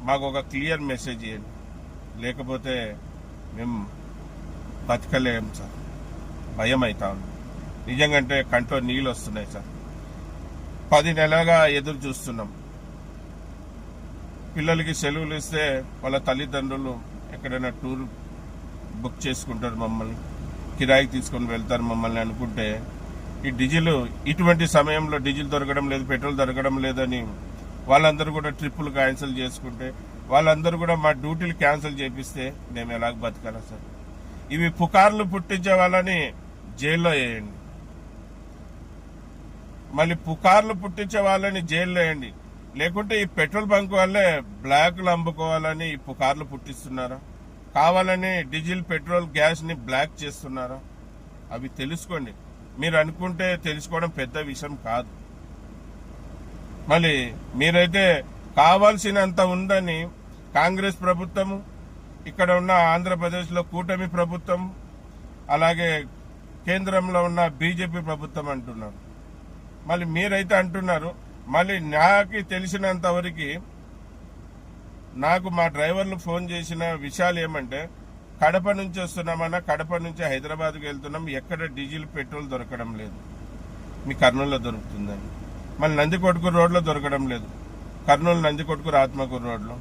మాకు ఒక clear message ఇవ్వండి, లేకపోతే మేము బతకలేము సార్. భయం అవుతా ఉంది నిజంగా, కంట్లో నీళ్ళు వస్తున్నాయి సార్. 10 నెలలుగా ఎదురు చూస్తున్నాం. పిల్లలకి సెలవులు ఇస్తే వాళ్ళ తల్లిదండ్రులు ఎక్కడైనా టూర్ బుక్ చేసుకుంటారు, మమ్మల్ని కిరాయికి తీసుకొని వెళ్తారు మమ్మల్ని అనుకుంటే, ఈ డీజిల్ ఇటువంటి సమయంలో డీజిల్ దొరకడం లేదు, పెట్రోల్ దొరకడం లేదని వాళ్ళందరూ కూడా ట్రిప్పులు క్యాన్సిల్ చేసుకుంటే, వాళ్ళందరూ కూడా మా డ్యూటీలు క్యాన్సిల్ చేపిస్తే మేము ఎలాగ బతకాలా సార్? ఇవి పుకార్లు పుట్టించే వాళ్ళని జైల్లో వేయండి, మళ్ళీ పుకార్లు పుట్టించే వాళ్ళని జైల్లో వేయండి. లేకుంటే ఈ పెట్రోల్ బంక్ వాళ్ళే బ్లాక్లు అమ్ముకోవాలని ఈ పుకార్లు పుట్టిస్తున్నారా? కావాలని డీజిల్, పెట్రోల్, గ్యాస్ ని బ్లాక్ చేస్తున్నారా? అవి తెలుసుకోండి. మీరు అనుకుంటే తెలుసుకోవడం పెద్ద విషయం కాదు. మళ్ళీ మీరైతే కావాల్సినంత ఉందని కాంగ్రెస్ ప్రభుత్వము, ఇక్కడ ఉన్న ఆంధ్రప్రదేశ్లో కూటమి ప్రభుత్వం, అలాగే కేంద్రంలో ఉన్న బీజేపీ ప్రభుత్వం అంటున్నారు. మళ్ళీ మీరైతే అంటున్నారు. మళ్ళీ నాకు తెలిసినంత వరకు నాకు మా డ్రైవర్లు ఫోన్ చేసిన విషయాలు ఏమంటే, కడప నుంచి వస్తున్నామన్నా, కడప నుంచి హైదరాబాద్కి వెళ్తున్నాం, ఎక్కడ డీజిల్, పెట్రోల్ దొరకడం లేదు, మీ కర్నూలులో దొరుకుతుందని. మళ్ళీ నందికొట్కూరు రోడ్లో దొరకడం లేదు, కర్నూలు నందికొట్కూరు ఆత్మకూరు రోడ్లో.